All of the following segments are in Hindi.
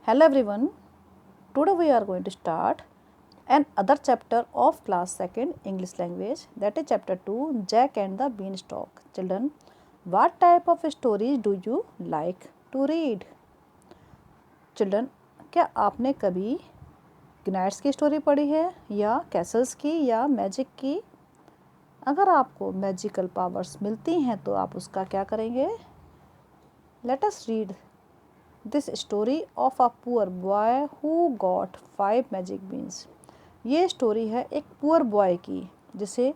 Hello everyone. Today we are going to start another chapter of class 2nd English language, that is chapter 2, Jack and the Beanstalk. Children, what type of stories do you like to read? Children, क्या आपने कभी ग्नाइट्स की स्टोरी पढ़ी है या कैसल्स की या मैजिक की? अगर आपको मैजिकल पावर्स मिलती हैं तो आप उसका क्या करेंगे? Let us read this story of a poor boy who got 5 magic beans. ये स्टोरी है एक पुअर बॉय की जिसे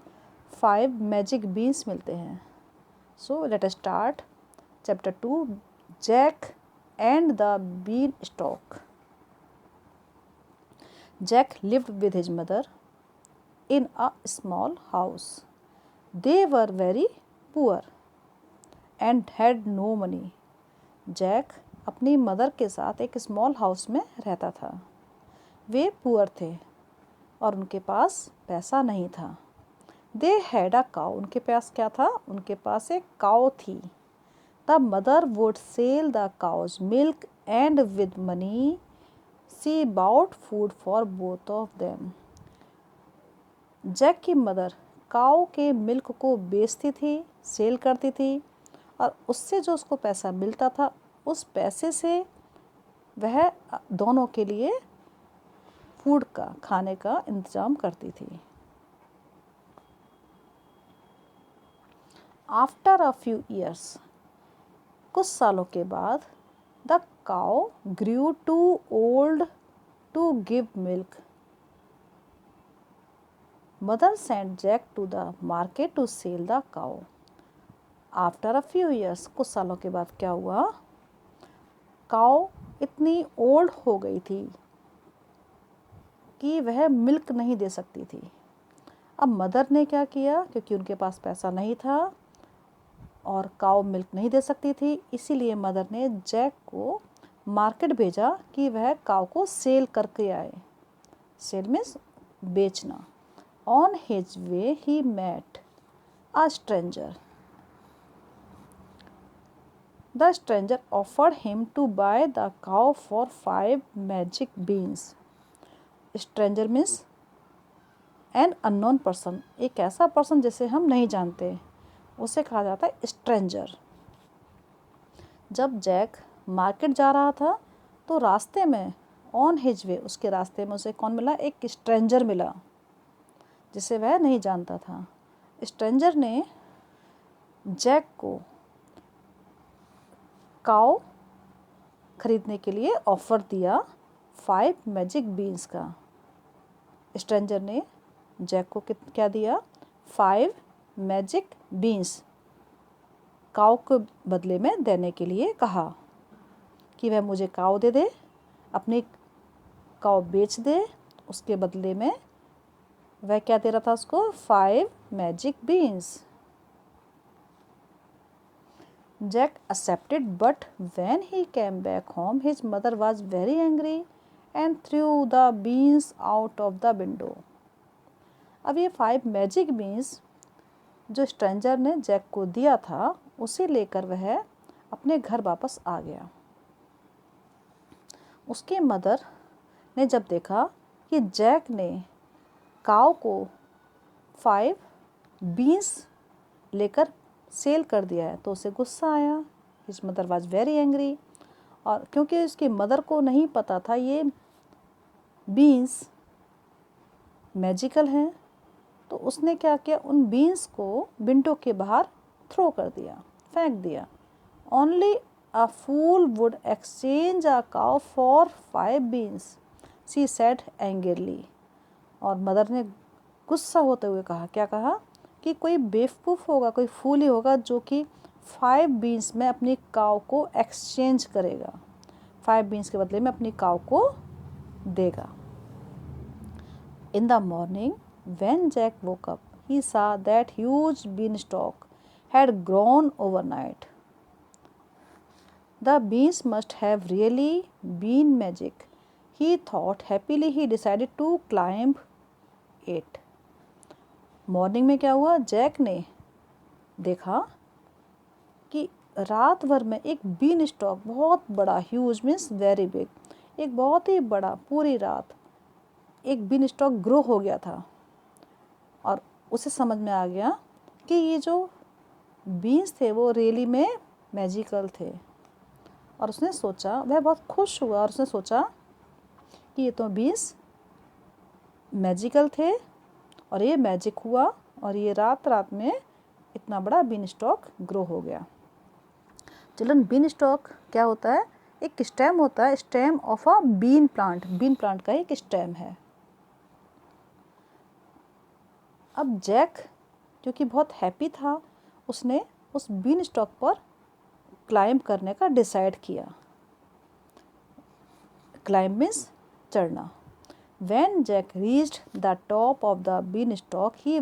5 मैजिक बीन्स मिलते हैं। So let us start chapter 2, Jack and the beanstalk. Jack lived with his mother in a small house. They were very poor and had no money. Jack अपनी मदर के साथ एक स्मॉल हाउस में रहता था। वे पुअर थे और उनके पास पैसा नहीं था। दे हैड अ काउ, उनके पास क्या था? उनके पास एक काउ थी। The mother would sell the cow's milk and with money she bought food for both of them. Jack की मदर काउ के मिल्क को बेचती थी, सेल करती थी और उससे जो उसको पैसा मिलता था उस पैसे से वह दोनों के लिए फूड का, खाने का इंतज़ाम करती थी। आफ्टर अ फ्यू ईयर्स, कुछ सालों के बाद, the cow grew too old to give milk. Mother sent Jack to the market to sell the cow. After a few years, कुछ सालों के बाद क्या हुआ? काउ इतनी ओल्ड हो गई थी कि वह मिल्क नहीं दे सकती थी। अब मदर ने क्या किया, क्योंकि उनके पास पैसा नहीं था और काउ मिल्क नहीं दे सकती थी, इसीलिए मदर ने जैक को मार्केट भेजा कि वह काउ को सेल करके आए। सेल मीन्स बेचना। On his way he met a stranger. The stranger offered him to buy the cow for 5 magic beans. Stranger means an unknown person, एक ऐसा पर्सन जिसे हम नहीं जानते, उसे कहा जाता है स्ट्रेंजर। जब जैक मार्केट जा रहा था तो रास्ते में ऑन हिज वे, उसके रास्ते में उसे कौन मिला? एक स्ट्रेंजर मिला जिसे वह नहीं जानता था। स्ट्रेंजर ने जैक को काउ खरीदने के लिए ऑफ़र दिया 5 मैजिक बीन्स का। स्ट्रेंजर ने जैक को क्या दिया? 5 मैजिक बीन्स काउ के बदले में देने के लिए कहा कि वह मुझे काउ दे दे, अपनी काउ बेच दे। उसके बदले में वह क्या दे रहा था उसको? 5 magic beans. Jack accepted, but when he came back home, his mother was very angry and threw the beans out of the window. अब ये 5 मैजिक बीन्स जो स्ट्रेंजर ने जैक को दिया था, उसे लेकर वह अपने घर वापस आ गया। उसके मदर ने जब देखा कि जैक ने काउ को 5 बीन्स लेकर सेल कर दिया है तो उसे गुस्सा आया। His mother was very angry, और क्योंकि उसकी मदर को नहीं पता था ये बीन्स मैजिकल हैं, तो उसने क्या किया? उन बीन्स को विंडो के बाहर थ्रो कर दिया, फेंक दिया। Only a fool would exchange a cow for 5 beans, she said angrily. और मदर ने गुस्सा होते हुए कहा, क्या कहा? कि कोई बेवकूफ़ होगा, कोई फूल ही होगा जो कि 5 बीन्स में अपनी काउ को एक्सचेंज करेगा, 5 बीन्स के बदले में अपनी काउ को देगा। In the morning when Jack woke up he saw that huge beanstalk had grown overnight. The beans must have really been magic, he thought happily. He decided to climb it. Morning में क्या हुआ? जैक ने देखा कि रात भर में एक बीन स्टॉक, बहुत बड़ा, ह्यूज मीन्स वेरी बिग, एक बहुत ही बड़ा, पूरी रात एक बीन स्टॉक ग्रो हो गया था और उसे समझ में आ गया कि ये जो बीन्स थे वो रियली में मैजिकल थे। और उसने सोचा, वह बहुत खुश हुआ और उसने सोचा कि ये तो बीन्स मैजिकल थे और ये मैजिक हुआ और ये रात रात में इतना बड़ा बीन स्टॉक ग्रो हो गया। चिल्ड्रन, बीन स्टॉक क्या होता है? एक स्टेम होता है, stem of a bean plant. Bean plant का एक स्टेम है। अब जैक जो कि बहुत हैप्पी था, उसने उस बीन स्टॉक पर क्लाइंब करने का डिसाइड किया। क्लाइंब मीन्स चढ़ना। When Jack reached the top of the beanstalk, he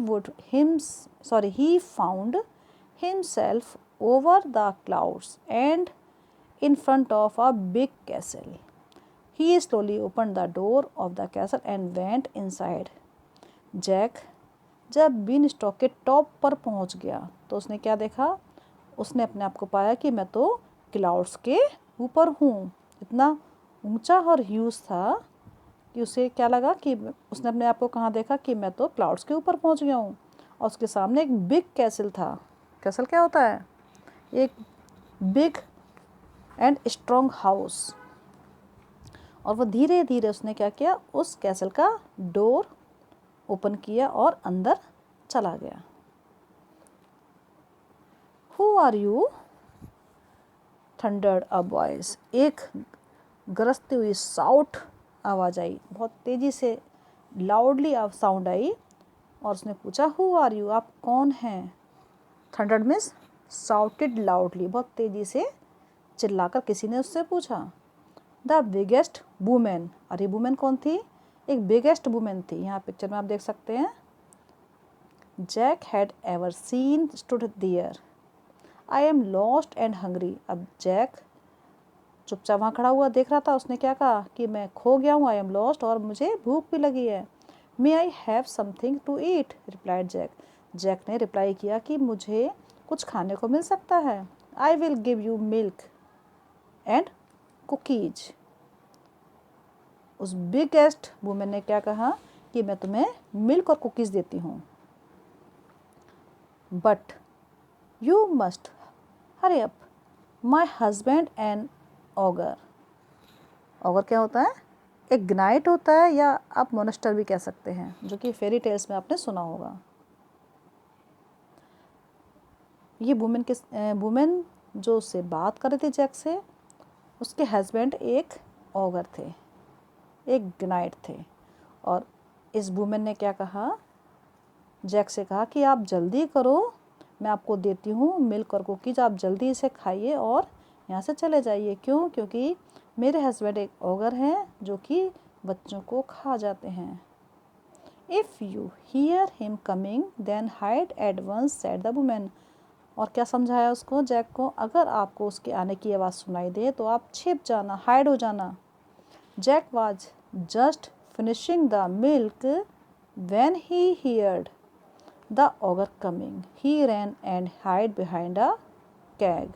found himself over the clouds and in front of a big castle. He slowly opened the door of the castle and went inside. Jack जब बीन स्टॉक के टॉप पर पहुंच गया तो उसने क्या देखा? उसने अपने आप को पाया कि मैं तो क्लाउड्स के ऊपर हूँ। इतना ऊंचा और ह्यूज था कि उसे क्या लगा कि उसने अपने आप को कहाँ देखा कि मैं तो क्लाउड्स के ऊपर पहुँच गया हूँ। और उसके सामने एक बिग कैसल था। कैसल क्या होता है? एक बिग एंड स्ट्रॉन्ग हाउस। और वो धीरे धीरे उसने क्या किया? उस कैसल का डोर ओपन किया और अंदर चला गया। Who are you? Thundered a voice. एक गरजती हुई साउट आवाज़ आई, बहुत तेज़ी से लाउडली साउंड आई और उसने पूछा, हु आर यू? आप कौन हैं? थंडर्ड मीन्स साउटेड लाउडली, बहुत तेज़ी से चिल्लाकर किसी ने उससे पूछा। The biggest women. अरे वुमेन कौन थी? एक बिगेस्ट वुमेन थी। यहाँ पिक्चर में आप देख सकते हैं। Jack had ever seen stood there. I am lost and hungry. अब जैक चुपचाप वहाँ खड़ा हुआ देख रहा था। उसने क्या कहा कि मैं खो गया हूँ, आई एम लॉस्ट, और मुझे भूख भी लगी है। May I have something to eat? Replied Jack. Jack ने रिप्लाई किया कि मुझे कुछ खाने को मिल सकता है। I will give you milk and cookies. उस बिगेस्ट वुमेन ने क्या कहा कि मैं तुम्हें मिल्क और कुकीज़ देती हूँ, but you must hurry up, my husband and auger. Auger क्या होता है? एक ग्नाइट होता है, या आप मोनेस्टर भी कह सकते हैं, जो कि फेरी टेल्स में आपने सुना होगा। ये वुमेन जो उससे बात कर रही थी जैक से, उसके हस्बैंड एक ऑगर थे, एक ग्नाइट थे। और इस वुमेन ने क्या कहा? जैक से कहा कि आप जल्दी करो, मैं आपको देती हूँ मिल्क और कुकीज, आप जल्दी इसे खाइए और यहाँ से चले जाइए। क्यों? क्योंकि मेरे हस्बैंड एक ऑगर हैं जो कि बच्चों को खा जाते हैं। If you hear him coming then hide at once, said the woman. और क्या समझाया उसको, जैक को? अगर आपको उसके आने की आवाज़ सुनाई दे तो आप छिप जाना, हाइड हो जाना। Jack was just finishing the milk when he heard the ogre coming, he ran and hide behind a keg.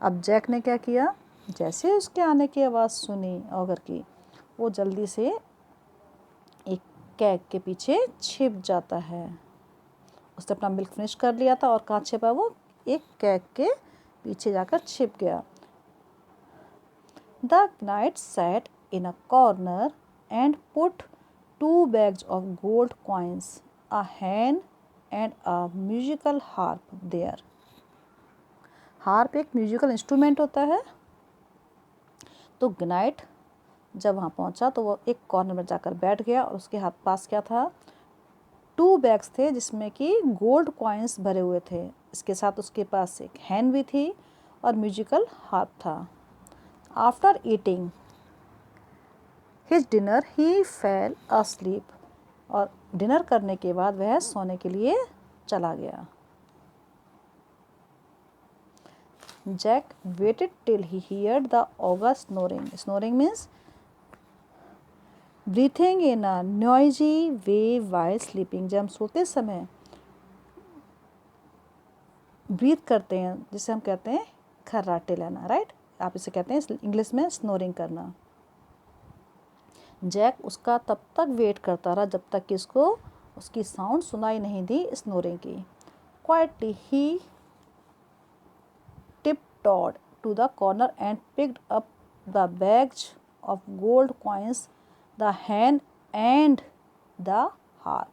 अब जैक ने क्या किया? जैसे उसके आने की आवाज़ सुनी ऑगर की, वो जल्दी से एक कैग के पीछे छिप जाता है। उसने अपना मिल्क फिनिश कर लिया था और कहाँ छिपा? वो एक कैग के पीछे जाकर छिप गया। The night sat in a corner and put 2 bags of gold coins, a hen and a musical harp there. Harp एक म्यूजिकल इंस्ट्रूमेंट होता है। तो ग्नाइट जब वहाँ पहुँचा तो वो एक कॉर्नर में जाकर बैठ गया और उसके हाथ पास क्या था? 2 बैग्स थे जिसमें कि गोल्ड कॉइन्स भरे हुए थे। इसके साथ उसके पास एक हैन भी थी और म्यूजिकल हार्प था। After eating his dinner he fell asleep. और डिनर करने के बाद वह सोने के लिए चला गया। Jack waited till he heard the ogre snoring. Snoring means breathing in a noisy way while sleeping. जब हम सोते समय ब्रीथ करते हैं, जिसे हम कहते हैं खर्राटे लेना, राइट? आप इसे कहते हैं इंग्लिश में स्नोरिंग करना। जैक उसका तब तक वेट करता रहा जब तक कि उसको उसकी साउंड सुनाई नहीं दी स्नोरिंग की। Quietly he tiptoed to the corner and picked up the bags of gold coins, the hen and the harp.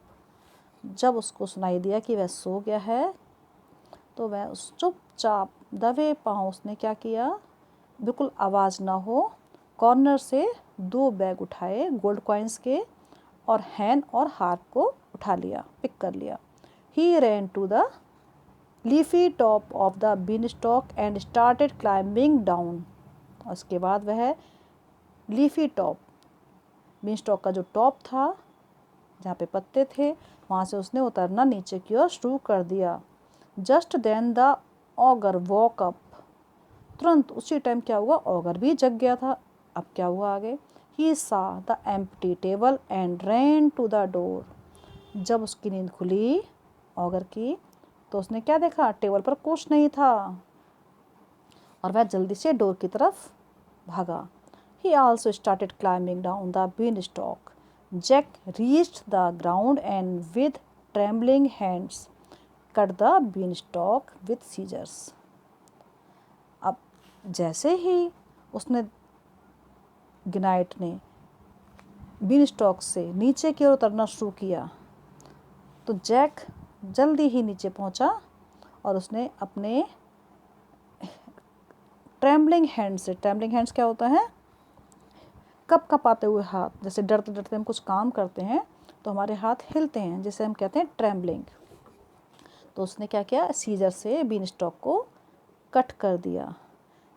जब उसको सुनाई दिया कि वह सो गया है तो वह उस चुपचाप दबे पाँव उसने क्या किया, बिल्कुल आवाज़ ना हो, कॉर्नर से 2 बैग उठाए गोल्ड कॉइन्स के और हैन और हार्प को उठा लिया, पिक कर लिया। He ran to the leafy top of the beanstalk and started climbing down. उसके बाद वह लीफी टॉप, बीन स्टॉक का जो टॉप था जहाँ पे पत्ते थे वहाँ से उसने उतरना नीचे की ओर शुरू कर दिया। Just then the ogre woke up, तुरंत उसी टाइम क्या हुआ, ऑगर भी जग गया था। अब क्या हुआ आगे, he saw the empty table and ran to the door. जब उसकी नींद खुली ऑगर की तो उसने क्या देखा, टेबल पर कुछ नहीं था और वह जल्दी से डोर की तरफ भागा। He also started climbing down the beanstalk. Jack reached the ground and with trembling hands cut the beanstalk with scissors. अब जैसे ही उसने गिनाइट ने बीनस्टॉक से नीचे की ओर उतरना शुरू किया तो जैक जल्दी ही नीचे पहुंचा और उसने अपने ट्रेम्बलिंग हैंड से, ट्रेम्बलिंग हैंड्स क्या होता है, कप कपाते हुए हाथ, जैसे डरते डरते हम कुछ काम करते हैं तो हमारे हाथ हिलते हैं, जिसे हम कहते हैं ट्रेम्बलिंग। तो उसने क्या किया, सीजर से बीन स्टॉक को कट कर दिया।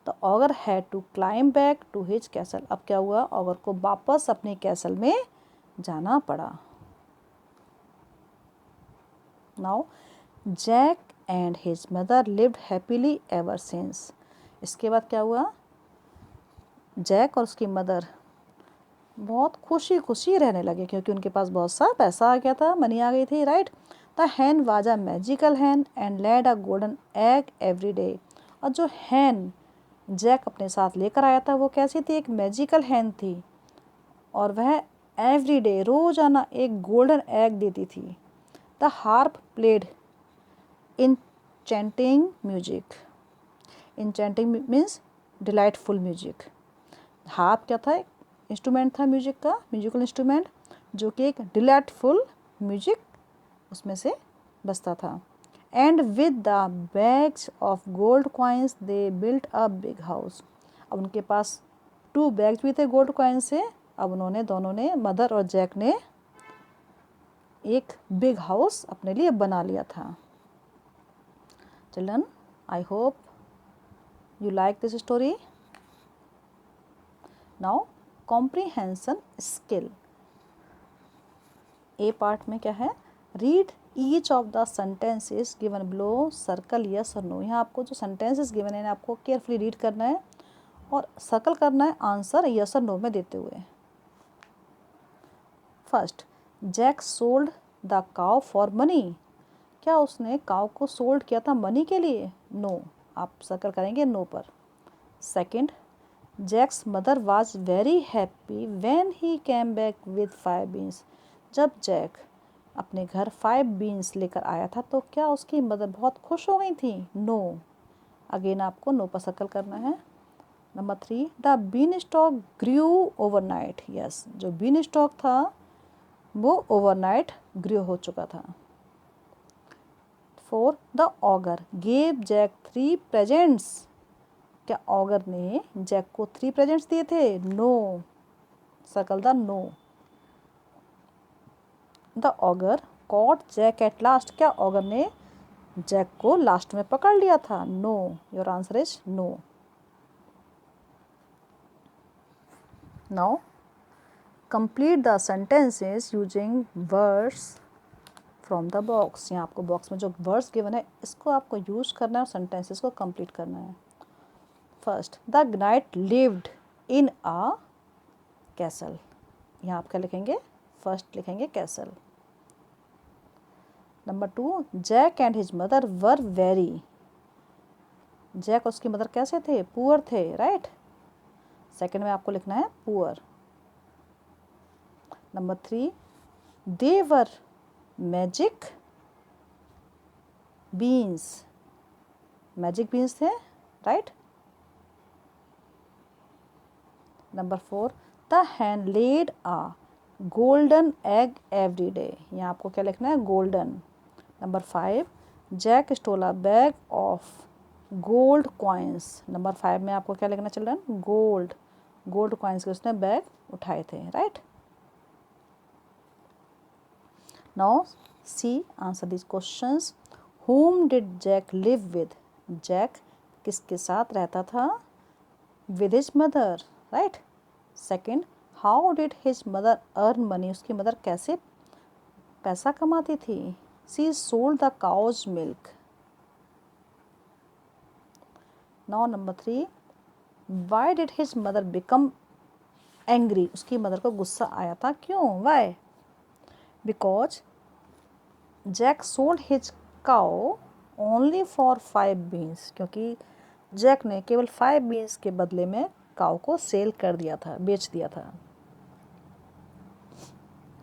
तो ogre had to climb back to his castle. अब क्या हुआ, ऑगर को वापस अपने कैसल में जाना पड़ा। Now Jack and his mother lived happily ever since. इसके बाद क्या हुआ, जैक और उसकी मदर बहुत खुशी खुशी रहने लगे क्योंकि उनके पास बहुत सा पैसा आ गया था, मनी आ गई थी, right. The hen was a magical hen and laid a golden egg every day. और जो हैन जैक अपने साथ लेकर आया था वो कैसी थी, एक मैजिकल हैन थी और वह एवरी डे रोजाना एक गोल्डन एग देती थी। The harp played enchanting music. Enchanting means delightful music. Harp क्या था, इंस्ट्रूमेंट था म्यूजिक का, म्यूजिकल इंस्ट्रूमेंट जो कि एक डिलाइटफुल म्यूजिक उसमें से बजता था। And with the bags of gold coins they built a big house. अब उनके पास 2 बैग्स भी थे गोल्ड कॉइन्स से। अब उन्होंने, दोनों ने, मदर और जैक ने एक बिग हाउस अपने लिए बना लिया था। Children, I hope you like this story. Now comprehension skill. A part में क्या है, read each of the sentences given below, circle yes और नो। यहाँ आपको जो सेंटेंसेस गिवन है आपको केयरफुली रीड करना है और सर्कल करना है आंसर यस और नो में देते हुए। First, Jack sold the cow for money. क्या उसने काउ को सोल्ड किया था मनी के लिए? नो, आप सर्कल करेंगे नो पर। Second, Jack's mother was very happy when he came back with 5 beans. जब जैक अपने घर 5 बीन्स लेकर आया था तो क्या उसकी मदर बहुत खुश हो गई थी? नो, अगेन आपको नो पर सर्कल करना है। Number 3, the beanstalk grew overnight. Yes, जो बीन स्टॉक था वो ओवरनाइट ग्रू हो चुका था। 4, the ogre gave Jack 3 presents. क्या ऑगर ने जैक को 3 प्रेजेंट्स दिए थे? No, circle the no. The ogre caught Jack at last. क्या ऑगर ने जैक को लास्ट में पकड़ लिया था? No, your answer is no. Now complete the sentences using words from the box. यहाँ आपको बॉक्स में जो वर्ड्स गिवन है इसको आपको यूज करना है और सेंटेंसेस को कंप्लीट करना है। First, the knight lived in a castle. यहाँ आप क्या लिखेंगे? फर्स्ट लिखेंगे castle. Number 2, Jack and his mother were very. जैक और उसकी मदर कैसे थे? पुअर थे, राइट। सेकंड में आपको लिखना है poor. Number 3, they were magic beans. Magic beans थे, right? Number 4, the hen laid a golden egg every day. यहाँ आपको क्या लिखना है? golden. Number 5, Jack stole a bag of gold coins. Number 5 में आपको क्या लिखना चिल्ड्रन? gold. gold coins के उसने बैग उठाए थे, right? Now see, answer these questions. Whom did Jack live with? Jack किसके साथ रहता था? With his mother, right? Second, how did his mother earn money? उसकी मदर कैसे पैसा कमाती थी? She sold the cow's milk. Now number 3, why did his mother become angry? उसकी मदर को गुस्सा आया था, क्यों? Why? Because Jack sold his cow only for 5 beans. क्योंकि जैक ने केवल 5 बीन्स के बदले में काऊ को सेल कर दिया था, बेच दिया था.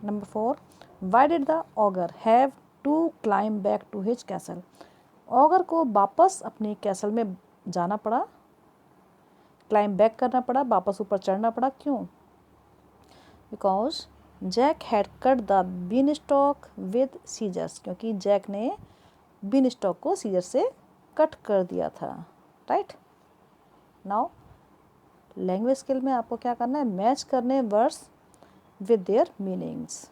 Number 4, why did the ogre have to climb back to his castle? Auger को वापस अपनी कैसल में जाना पड़ा, क्लाइम बैक करना पड़ा, वापस ऊपर चढ़ना पड़ा, क्यों? Because Jack had cut the beanstalk with scissors. क्योंकि जैक ने बीन स्टॉक को सीजर से कट कर दिया था, राइट? नाउ लैंग्वेज स्किल में आपको क्या करना है? मैच करने words with their meanings.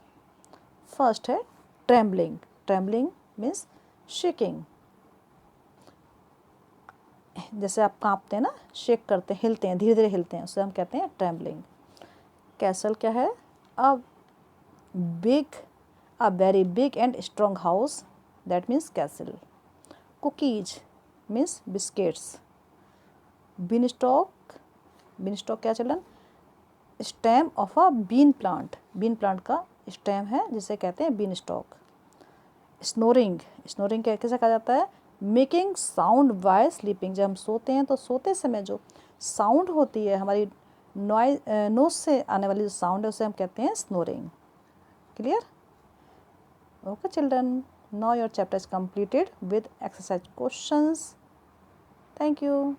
First है ट्रेम्बलिंग. Trembling means shaking. जैसे आप कांपते हैं ना, शेक करते हैं, हिलते हैं, धीरे धीरे हिलते हैं, उसे हम कहते हैं ट्रेम्बलिंग. कैसल क्या है? a very big and strong house, that means castle. cookies means biscuits. beanstalk क्या चलन? stem of a bean plant. bean plant का stem है जिसे कहते हैं beanstalk. snoring कैसे कहा जाता है? Making sound while sleeping. जब हम सोते हैं तो सोते समय जो साउंड होती है, हमारी नोज से आने वाली जो साउंड है, उसे हम कहते हैं snoring. Clear? Okay children, now your chapter is completed with exercise questions. Thank you.